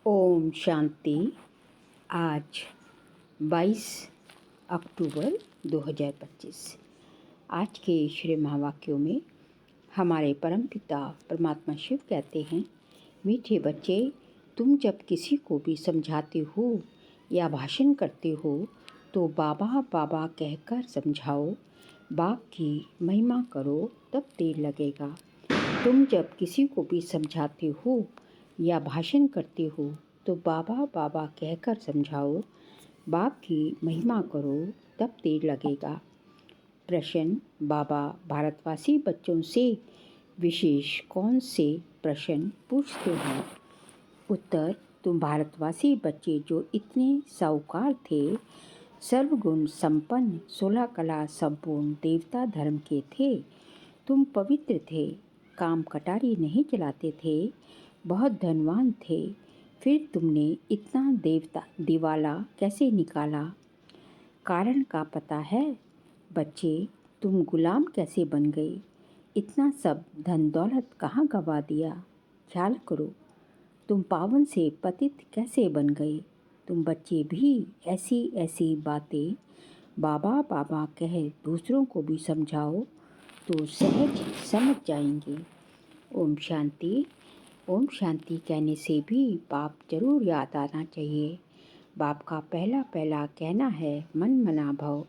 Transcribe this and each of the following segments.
ओम शांति। आज 22 अक्टूबर 2025। आज के श्री महावाक्यों में हमारे परमपिता परमात्मा शिव कहते हैं, मीठे बच्चे, तुम जब किसी को भी समझाते हो या भाषण करते हो तो बाबा बाबा कहकर समझाओ, बाप की महिमा करो, तब देर लगेगा। तुम जब किसी को भी समझाते हो या भाषण करते हो तो बाबा बाबा कहकर समझाओ, बाप की महिमा करो, तब देर लगेगा। प्रश्न: बाबा भारतवासी बच्चों से विशेष कौन से प्रश्न पूछते हैं? उत्तर: तुम भारतवासी बच्चे जो इतने साहूकार थे, सर्वगुण संपन्न, 16 कला संपूर्ण देवता धर्म के थे, तुम पवित्र थे, काम कटारी नहीं चलाते थे, बहुत धनवान थे, फिर तुमने इतना दिवाला कैसे निकाला? कारण का पता है? बच्चे, तुम गुलाम कैसे बन गए? इतना सब धन दौलत कहाँ गवा दिया? ख्याल करो। तुम पावन से पतित कैसे बन गए? तुम बच्चे भी ऐसी ऐसी बातें बाबा बाबा कह दूसरों को भी समझाओ तो सहज समझ जाएंगे। ओम शांति। ओम शांति कहने से भी बाप जरूर याद आना चाहिए। बाप का पहला पहला कहना है मन मना भव।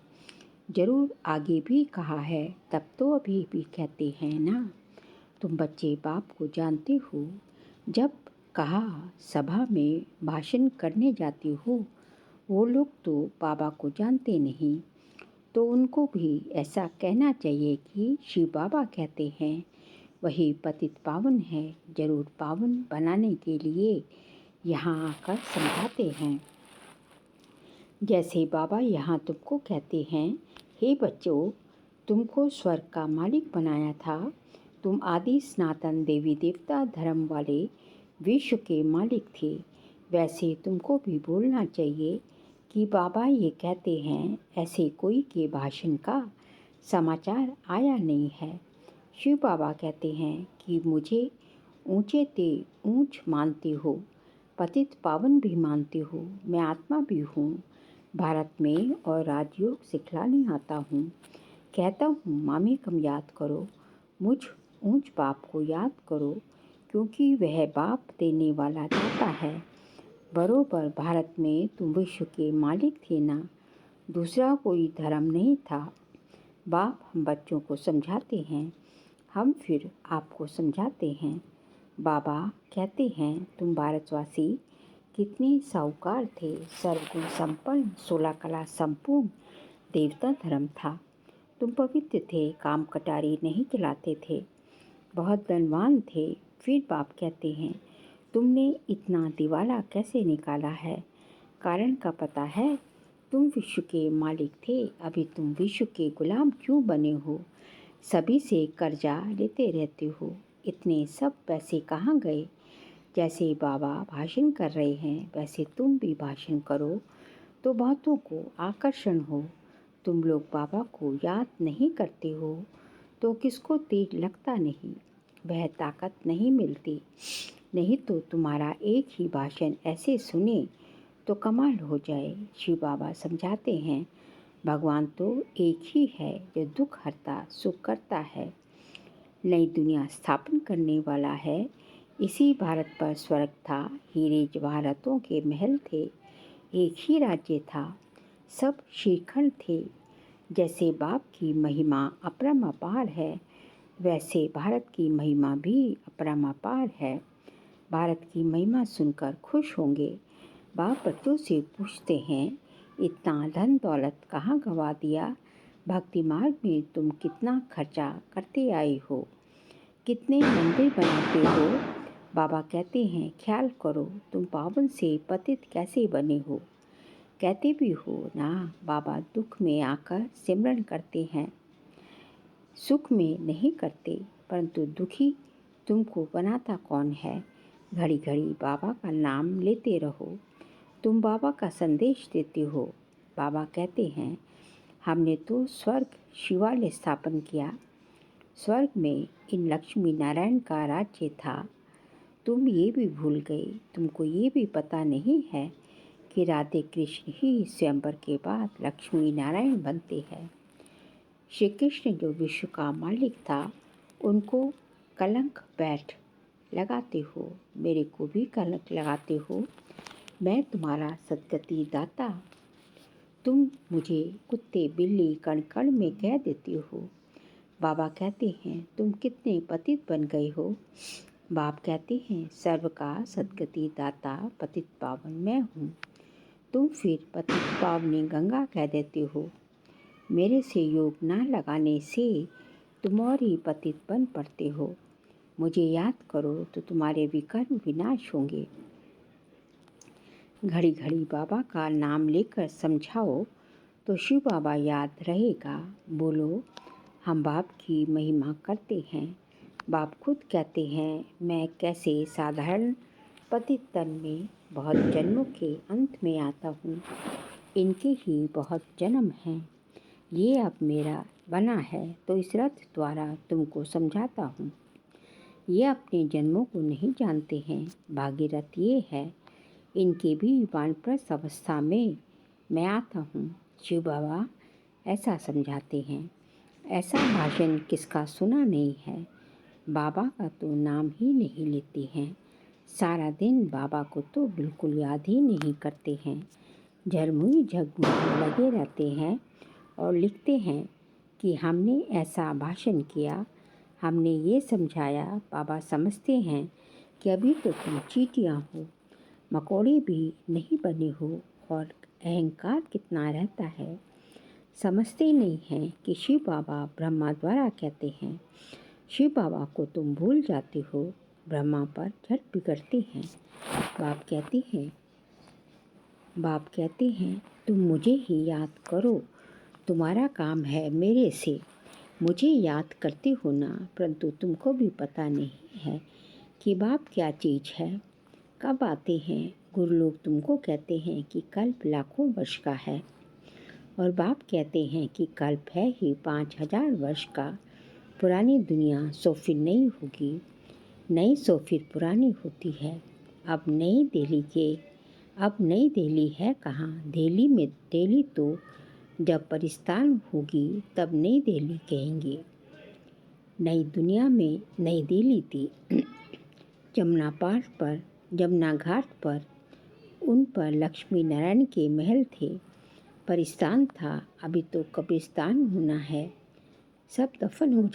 जरूर आगे भी कहा है, तब तो अभी भी कहते हैं ना। तुम बच्चे बाप को जानते हो। जब कहा सभा में भाषण करने जाते हो, वो लोग तो बाबा को जानते नहीं, तो उनको भी ऐसा कहना चाहिए कि शिव बाबा कहते हैं वही पतित पावन है, जरूर पावन बनाने के लिए यहाँ आकर समझाते हैं। जैसे बाबा यहाँ तुमको कहते हैं, हे बच्चों, तुमको स्वर्ग का मालिक बनाया था, तुम आदि सनातन देवी देवता धर्म वाले विश्व के मालिक थे, वैसे तुमको भी बोलना चाहिए कि बाबा ये कहते हैं, ऐसे कोई के भाषण का समाचार आया नहीं है। शिव बाबा कहते हैं कि मुझे ऊंचे ते ऊंच मानते हो, पतित पावन भी मानते हो, मैं आत्मा भी हूँ, भारत में और राजयोग सिखलाने आता हूँ। कहता हूँ मामी कम याद करो, मुझ ऊंच बाप को याद करो, क्योंकि वह बाप देने वाला दाता है। बरोबर भारत में तुम विश्व के मालिक थे ना, दूसरा कोई धर्म नहीं था। बाप हम बच्चों को समझाते हैं, हम फिर आपको समझाते हैं। बाबा कहते हैं तुम भारतवासी कितने साहूकार थे, सर्वगुण संपन्न, 16 कला संपूर्ण देवता धर्म था, तुम पवित्र थे, काम कटारी नहीं चलाते थे, बहुत धनवान थे, फिर बाप कहते हैं तुमने इतना दिवाला कैसे निकाला है? कारण का पता है? तुम विश्व के मालिक थे, अभी तुम विश्व के गुलाम क्यों बने हो? सभी से कर्जा लेते रहते हो, इतने सब पैसे कहाँ गए? जैसे बाबा भाषण कर रहे हैं वैसे तुम भी भाषण करो तो बहुतों को आकर्षण हो। तुम लोग बाबा को याद नहीं करते हो तो किसको तेज लगता नहीं, वह ताकत नहीं मिलती। नहीं तो तुम्हारा एक ही भाषण ऐसे सुने तो कमाल हो जाए। शिव बाबा समझाते हैं भगवान तो एक ही है जो दुख हरता सुख करता है, नई दुनिया स्थापन करने वाला है। इसी भारत पर स्वर्ग था, हीरे जवाहरातों के महल थे, एक ही राज्य था, सब श्रीखंड थे। जैसे बाप की महिमा अपरंपार है, वैसे भारत की महिमा भी अपरंपार है। भारत की महिमा सुनकर खुश होंगे। बाप बच्चों से पूछते हैं, इतना धन दौलत कहाँ गवा दिया? भक्ति मार्ग में तुम कितना खर्चा करते आए हो, कितने मंदिर बनाते हो? बाबा कहते हैं ख्याल करो, तुम पावन से पतित कैसे बने हो? कहते भी हो ना, बाबा दुख में आकर सिमरन करते हैं, सुख में नहीं करते, परंतु दुखी तुमको बनाता कौन है? घड़ी घड़ी बाबा का नाम लेते रहो, तुम बाबा का संदेश देते हो। बाबा कहते हैं हमने तो स्वर्ग शिवालय स्थापन किया, स्वर्ग में इन लक्ष्मी नारायण का राज्य था, तुम ये भी भूल गए, तुमको ये भी पता नहीं है कि राधे कृष्ण ही स्वयंवर के बाद लक्ष्मी नारायण बनते हैं। श्री कृष्ण जो विश्व का मालिक था, उनको कलंक बैठ लगाते हो, मेरे को भी कलंक लगाते हो। मैं तुम्हारा सद्गति दाता, तुम मुझे कुत्ते बिल्ली कण कण में कह देती हो। बाबा कहते हैं तुम कितने पतित बन गए हो। बाप कहते हैं सर्व का सद्गति दाता पतित पावन मैं हूँ। तुम फिर पतित पावनी गंगा कह देते हो। मेरे से योग ना लगाने से तुम और ही पतित बन पड़ते हो। मुझे याद करो तो तुम्हारे विकर्म विनाश होंगे। घड़ी घड़ी बाबा का नाम लेकर समझाओ तो शिव बाबा याद रहेगा। बोलो हम बाप की महिमा करते हैं। बाप खुद कहते हैं मैं कैसे साधारण पतित तन में बहुत जन्मों के अंत में आता हूँ। इनके ही बहुत जन्म हैं। ये अब मेरा बना है तो इस रथ द्वारा तुमको समझाता हूँ। ये अपने जन्मों को नहीं जानते हैं। भागीरथ ये है, इनके भी वानप्रस्थ अवस्था में मैं आता हूँ। शिव बाबा ऐसा समझाते हैं। ऐसा भाषण किसका सुना नहीं है। बाबा का तो नाम ही नहीं लेते हैं। सारा दिन बाबा को तो बिल्कुल याद ही नहीं करते हैं। झरमुई झगमुई लगे रहते हैं और लिखते हैं कि हमने ऐसा भाषण किया, हमने ये समझाया। बाबा समझते हैं कि अभी तो तुम चींटियाँ हो, मकोड़े भी नहीं बने हो और अहंकार कितना रहता है। समझते नहीं हैं कि शिव बाबा ब्रह्मा द्वारा कहते हैं। शिव बाबा को तुम भूल जाते हो, ब्रह्मा पर झट बिगड़ते हैं। बाप कहते हैं तुम मुझे ही याद करो, तुम्हारा काम है मेरे से मुझे याद करते हो ना। परंतु तुमको भी पता नहीं है कि बाप क्या चीज़ है। कब आते हैं गुरु लोग तुमको कहते हैं कि कल्प लाखों वर्ष का है और बाप कहते हैं कि कल्प है ही 5000 वर्ष का। पुरानी दुनिया सो फिर नई होगी, नई सो फिर पुरानी होती है। अब नई दिल्ली है कहाँ। दिल्ली तो जब परिस्तान होगी तब नई दिल्ली कहेंगे। नई दुनिया में नई दिल्ली थी। जमुना घाट पर उन पर लक्ष्मी नारायण के महल थे। परिस्तान था, अभी तो कब्रिस्तान होना है। सब दफन हो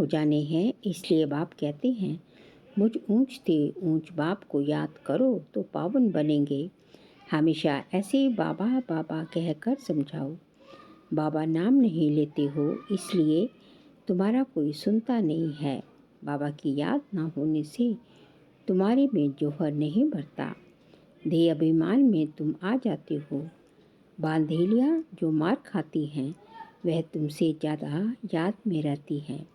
जाने हैं। इसलिए बाप कहते हैं मुझ ऊंच से ऊंच बाप को याद करो तो पावन बनेंगे। हमेशा ऐसे बाबा बाबा कहकर समझाओ। बाबा नाम नहीं लेते हो इसलिए तुम्हारा कोई सुनता नहीं है। बाबा की याद ना होने से तुम्हारे में जौहर नहीं भरता। देह अभिमान में तुम आ जाते हो। बांधेलियाँ जो मार खाती हैं वह तुमसे ज़्यादा याद में रहती हैं,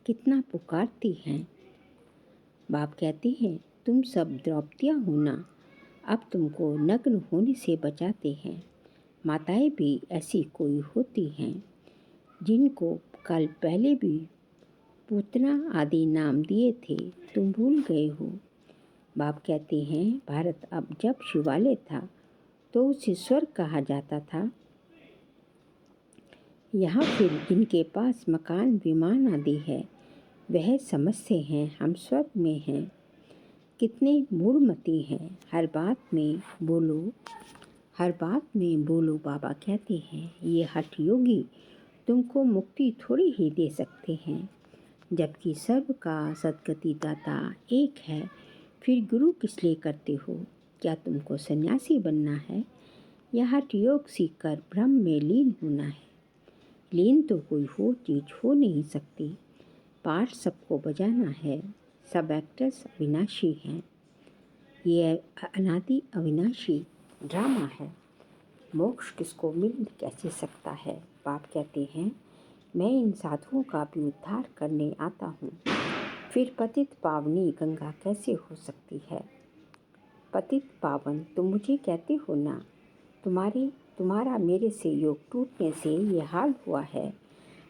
कितना पुकारती हैं। बाप कहते हैं तुम सब द्रौपदियाँ हो ना, अब तुमको नग्न होने से बचाते हैं। माताएं भी ऐसी कोई होती हैं जिनको कल पहले भी पूतना आदि नाम दिए थे, तुम भूल गए हो। बाप कहते हैं भारत अब जब शिवालय था तो उसे स्वर्ग कहा जाता था। यहाँ फिर जिनके पास मकान विमान आदि है वह समझते हैं हम स्वर्ग में हैं। कितने मूढ़मती हैं। हर बात में बोलो बाबा कहते हैं ये हठ योगी तुमको मुक्ति थोड़ी ही दे सकते हैं। जबकि सर्व का सद्गति दाता एक है, फिर गुरु किस लिए करते हो। क्या तुमको सन्यासी बनना है या हठ योग सीखकर ब्रह्म में लीन होना है। लीन तो कोई हो चीज़ हो नहीं सकती। पाठ सबको बजाना है। सब एक्टर्स अविनाशी हैं। ये अनादि अविनाशी ड्रामा है। मोक्ष किसको मिल कैसे सकता है। बाप कहते हैं मैं इन साधुओं का भी उद्धार करने आता हूँ। फिर पतित पावनी गंगा कैसे हो सकती है। पतित पावन तुम मुझे कहते हो ना। तुम्हारा मेरे से योग टूटने से ये हाल हुआ है।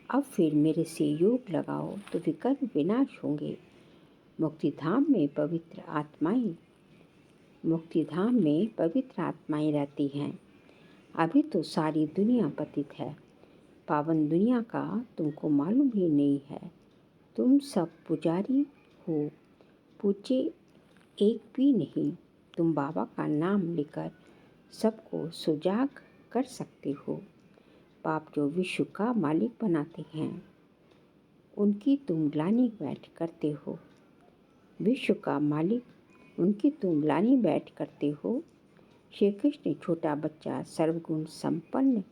अब फिर मेरे से योग लगाओ तो विकर्म विनाश होंगे। मुक्तिधाम में पवित्र आत्माएं मुक्तिधाम में पवित्र आत्माएं रहती हैं। अभी तो सारी दुनिया पतित है। पावन दुनिया का तुमको मालूम ही नहीं है। तुम सब पुजारी हो, पूज्य एक भी नहीं। तुम बाबा का नाम लेकर सबको सुजाग कर सकते हो। पाप जो विश्व का मालिक बनाते हैं, उनकी तुम ग्लानि बैठ करते हो। विश्व का मालिक उनकी तुम ग्लानि बैठ करते हो। श्री कृष्ण छोटा बच्चा सर्वगुण संपन्न,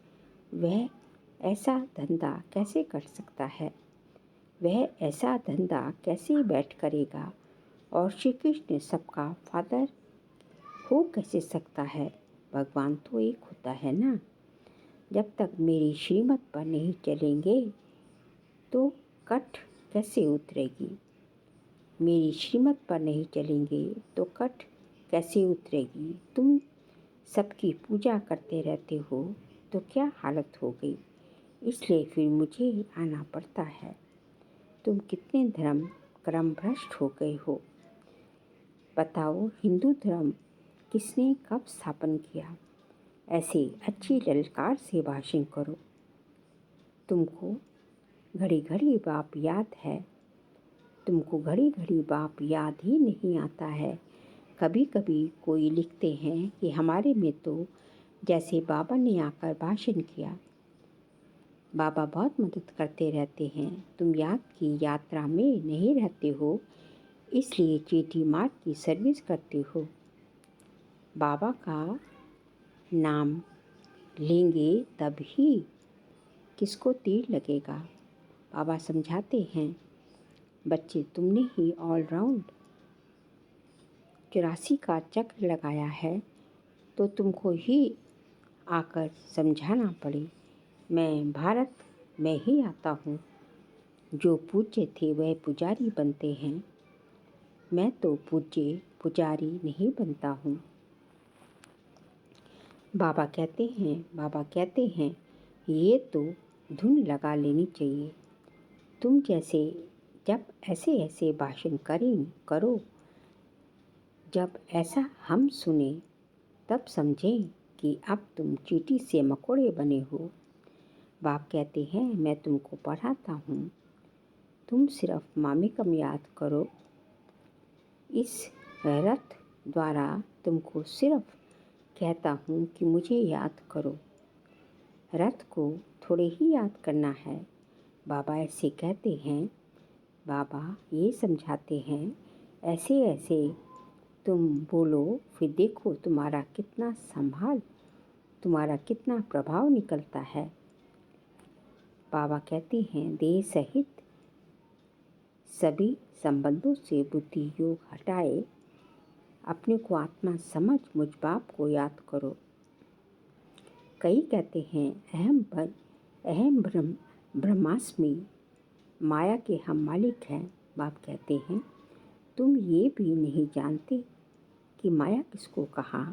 वह ऐसा धंधा कैसे कर सकता है? वह ऐसा धंधा कैसे बैठ करेगा? और श्री कृष्ण सबका फादर हो कैसे सकता है? भगवान तो एक होता है ना। जब तक मेरी श्रीमत पर नहीं चलेंगे तो कठ कैसे उतरेगी? मेरी श्रीमत पर नहीं चलेंगे तो कठ कैसे उतरेगी? तुम सबकी पूजा करते रहते हो तो क्या हालत हो गई? इसलिए फिर मुझे आना पड़ता है। तुम कितने धर्म क्रम भ्रष्ट हो गए हो। बताओ, हिंदू धर्म किसने कब स्थापन किया? ऐसे अच्छी ललकार से भाषण करो। तुमको घड़ी घड़ी बाप याद है। तुमको घड़ी घड़ी बाप याद ही नहीं आता है। कभी कभी कोई लिखते हैं कि हमारे में तो जैसे बाबा ने आकर भाषण किया। बाबा बहुत मदद करते रहते हैं। तुम याद की यात्रा में नहीं रहते हो, इसलिए चीटी मार्ग की सर्विस करते हो। बाबा का नाम लेंगे तब ही किसको तीर लगेगा। बाबा समझाते हैं, बच्चे तुमने ही ऑलराउंड 84 का चक्र लगाया है तो तुमको ही आकर समझाना पड़े। मैं भारत में ही आता हूँ। जो पूज्य थे वह पुजारी बनते हैं। मैं तो पूज्य पुजारी नहीं बनता हूँ। बाबा कहते हैं ये तो धुन लगा लेनी चाहिए। तुम जैसे जब ऐसे भाषण करो, जब ऐसा हम सुने तब समझें कि अब तुम चींटी से मकोड़े बने हो। बाप कहते हैं, मैं तुमको पढ़ाता हूँ, तुम सिर्फ मामिकम याद करो। इस रथ द्वारा तुमको सिर्फ कहता हूँ कि मुझे याद करो। रथ को थोड़े ही याद करना है। बाबा ऐसे कहते हैं। बाबा ये समझाते हैं, ऐसे तुम बोलो, फिर देखो तुम्हारा कितना प्रभाव निकलता है। बाबा कहते हैं, देह सहित सभी संबंधों से बुद्धि योग हटाए अपने को आत्मा समझ मुझ बाप को याद करो। कई कहते हैं, अहम ब्रह्मास्मि, माया के हम मालिक हैं। बाप कहते हैं, तुम ये भी नहीं जानते कि माया किसको कहा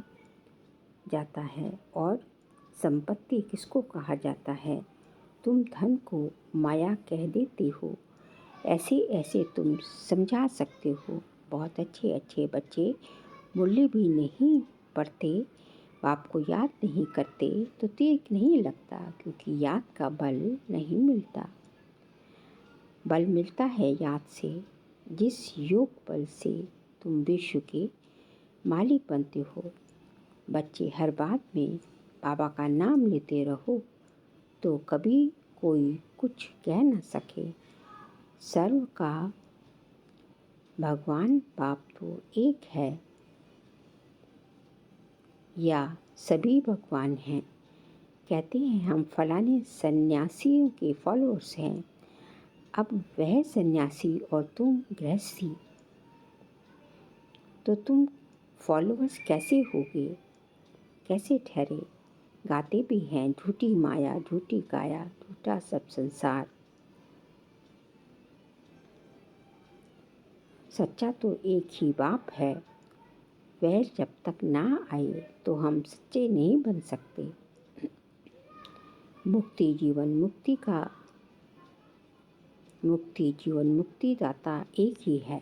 जाता है और संपत्ति किसको कहा जाता है। तुम धन को माया कह देते हो। ऐसे तुम समझा सकते हो। बहुत अच्छे बच्चे मूल्य भी नहीं पढ़ते, बाप को याद नहीं करते तो तीर नहीं लगता, क्योंकि याद का बल नहीं मिलता। बल मिलता है याद से, जिस योग बल से तुम विश्व के मालिक बनते हो। बच्चे, हर बात में बाबा का नाम लेते रहो तो कभी कोई कुछ कह न सके। सर्व का भगवान बाप तो एक है या सभी भगवान हैं। कहते हैं, हम फलाने सन्यासियों के फॉलोअर्स हैं। अब वह सन्यासी और तुम गृहस्थी, तो तुम फॉलोअर्स कैसे होगे, कैसे ठहरे? गाते भी हैं, झूठी माया झूठी काया, झूठा सब संसार। सच्चा तो एक ही बाप है। वह जब तक ना आए तो हम सच्चे नहीं बन सकते। मुक्ति जीवन मुक्ति का मुक्ति जीवन मुक्ति दाता एक ही है,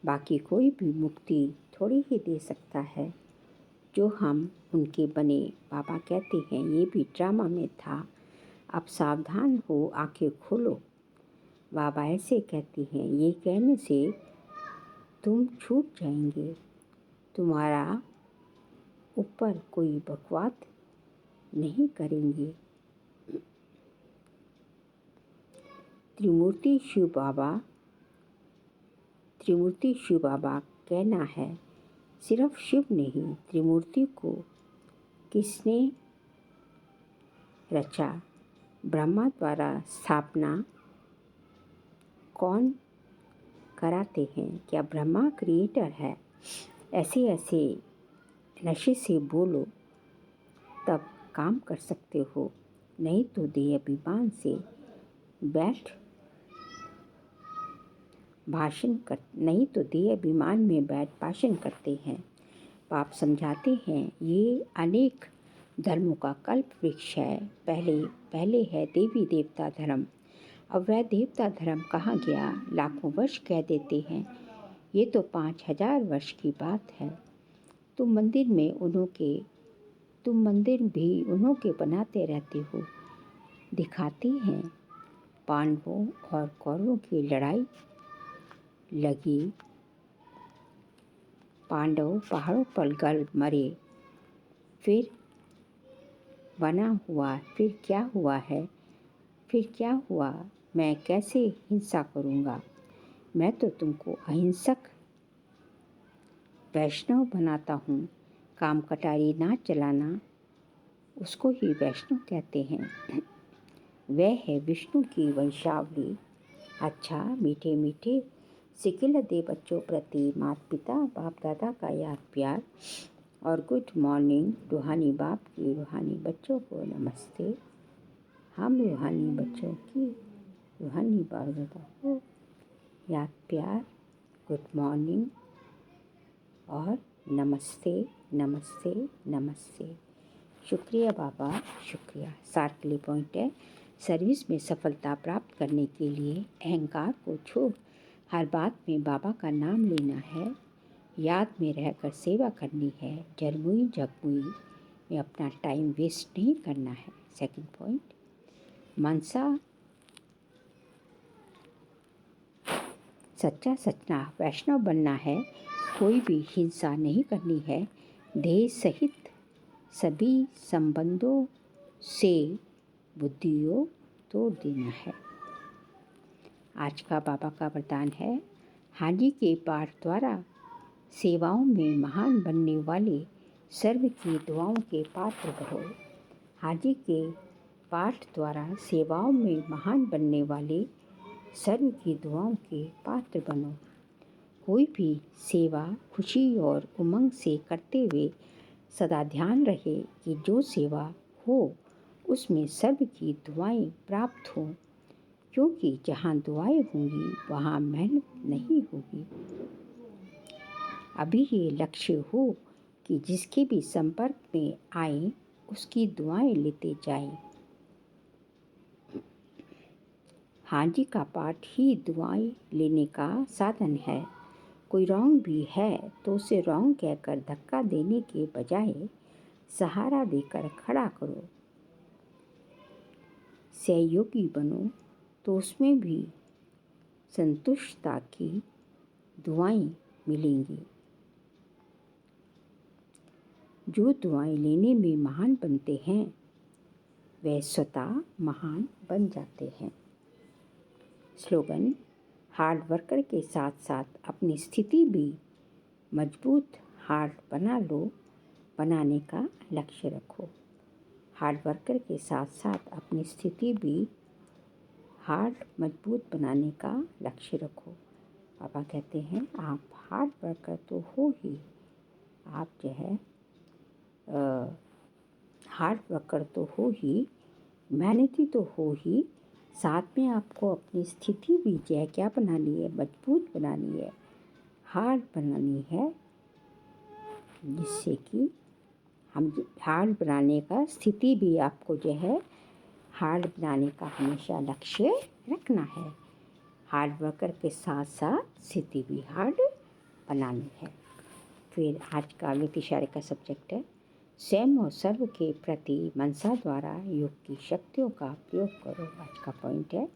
बाकी कोई भी मुक्ति थोड़ी ही दे सकता है। जो हम उनके बने। बाबा कहते हैं ये भी ड्रामा में था, अब सावधान हो आंखें खोलो। बाबा ऐसे कहती हैं, ये कहने से तुम छूट जाएंगे, तुम्हारा ऊपर कोई बकवाद नहीं करेंगे। त्रिमूर्ति शिव बाबा कहना है, सिर्फ शिव नहीं, त्रिमूर्ति को किसने रचा, ब्रह्मा द्वारा स्थापना कौन कराते हैं, क्या ब्रह्मा क्रिएटर है। ऐसे ऐसे नशे से बोलो तब काम कर सकते हो, नहीं तो देह अभिमान से नहीं तो देह अभिमान में बैठ भाषण करते हैं। पाप समझाते हैं ये अनेक धर्मों का कल्प वृक्ष है। पहले है देवी देवता धर्म, अब वह देवता धर्म कहाँ गया। लाखों वर्ष कह देते हैं, ये तो 5000 वर्ष की बात है। तुम मंदिर भी उन्हों के बनाते रहते हो। दिखाते हैं पांडवों और कौरवों की लड़ाई लगी, पांडव पहाड़ों पर गल मरे, फिर बना हुआ, फिर क्या हुआ, मैं कैसे हिंसा करूँगा। मैं तो तुमको अहिंसक वैष्णव बनाता हूँ। काम कटारी ना चलाना, उसको ही वैष्णव कहते हैं। वह है विष्णु की वंशावली। अच्छा मीठे मीठे सिकिल दे बच्चों प्रति माता पिता बाप दादा का याद प्यार और गुड मॉर्निंग। रूहानी बाप की रूहानी बच्चों को नमस्ते। हम रूहानी बच्चों की रूहानी बाप दादा को याद प्यार, गुड मॉर्निंग और नमस्ते नमस्ते नमस्ते। शुक्रिया बाबा, शुक्रिया। सार के लिए पॉइंट है, सर्विस में सफलता प्राप्त करने के लिए अहंकार को छोड़ हर बात में बाबा का नाम लेना है, याद में रहकर सेवा करनी है, जरमुई जगमुई में अपना टाइम वेस्ट नहीं करना है। सेकंड पॉइंट, मनसा सच्चा सचना वैष्णव बनना है, कोई भी हिंसा नहीं करनी है, देह सहित सभी संबंधों से बुद्धियों तोड़ देना है। आज का बाबा का वरदान है, हाजी के पाठ द्वारा सेवाओं में महान बनने वाले सर्व की दुआओं के पात्र बनो। हाजी के पाठ द्वारा सेवाओं में महान बनने वाले सर्व की दुआओं के पात्र बनो। कोई भी सेवा खुशी और उमंग से करते हुए सदा ध्यान रहे कि जो सेवा हो उसमें सर्व की दुआएं प्राप्त हों, क्योंकि जहाँ दुआएं होंगी वहाँ मेहनत नहीं होगी। अभी ये लक्ष्य हो कि जिसके भी संपर्क में आए उसकी दुआएं लेते जाएं। हाजी का पाठ ही दुआएं लेने का साधन है। कोई रॉन्ग भी है तो उसे रॉन्ग कहकर धक्का देने के बजाय सहारा देकर खड़ा करो। सहयोगी बनो तो उसमें भी संतुष्टता की दुआएं मिलेंगी। जो दुआएं लेने में महान बनते हैं वे स्वतः महान बन जाते हैं। स्लोगन, हार्ड वर्कर के साथ साथ अपनी स्थिति भी मजबूत हार्ड बनाने का लक्ष्य रखो। हार्ड वर्कर के साथ साथ अपनी स्थिति भी हार्ड मजबूत बनाने का लक्ष्य रखो। पापा कहते हैं आप हार्ड वर्कर तो हो ही, आप जो है हार्ड वर्कर तो हो ही, मेहनती तो हो ही, साथ में आपको अपनी स्थिति भी जो है क्या बनानी है, मजबूत बनानी है, हार्ड बनानी है, जिससे कि हम हार्ड बनाने का स्थिति भी आपको जो है हार्ड बनाने का हमेशा लक्ष्य रखना है। हार्ड वर्कर के साथ साथ स्थिति भी हार्ड बनानी है। फिर आज का वित्तीय का सब्जेक्ट है स्वयं और सर्व के प्रति मनसा द्वारा योग की शक्तियों का प्रयोग करो। आज का पॉइंट है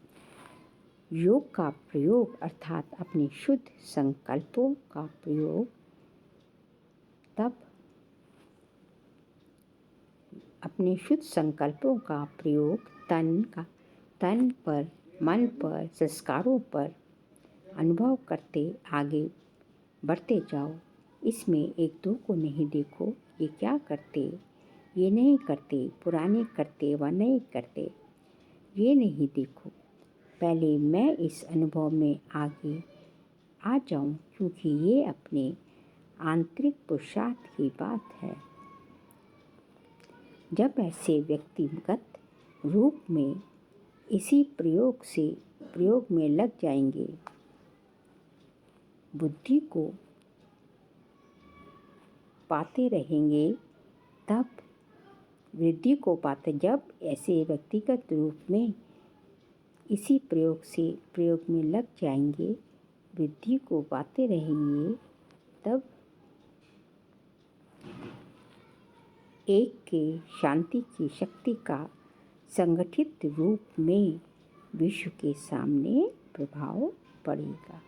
योग का प्रयोग अर्थात अपने शुद्ध संकल्पों का प्रयोग तब अपने शुद्ध संकल्पों का प्रयोग तन पर, मन पर, संस्कारों पर अनुभव करते आगे बढ़ते जाओ। इसमें एक दो को नहीं देखो, ये क्या करते, ये नहीं करते, पुराने करते व नए करते, ये नहीं देखो। पहले मैं इस अनुभव में आगे आ जाऊं, क्योंकि ये अपने आंतरिक पुरुषार्थ की बात है। जब ऐसे व्यक्तिगत रूप में इसी प्रयोग में लग जाएंगे, बुद्धि को पाते रहेंगे, तब वृद्धि को पाते। जब ऐसे व्यक्तिगत रूप में इसी प्रयोग में लग जाएंगे, वृद्धि को पाते रहेंगे, तब एक के शांति की शक्ति का संगठित रूप में विश्व के सामने प्रभाव पड़ेगा।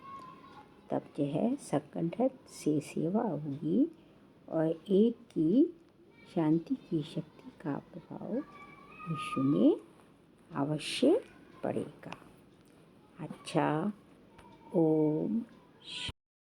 तब जो है संगठन से सेवा होगी और एक की शांति की शक्ति का प्रभाव विश्व में अवश्य पड़ेगा। अच्छा, ओम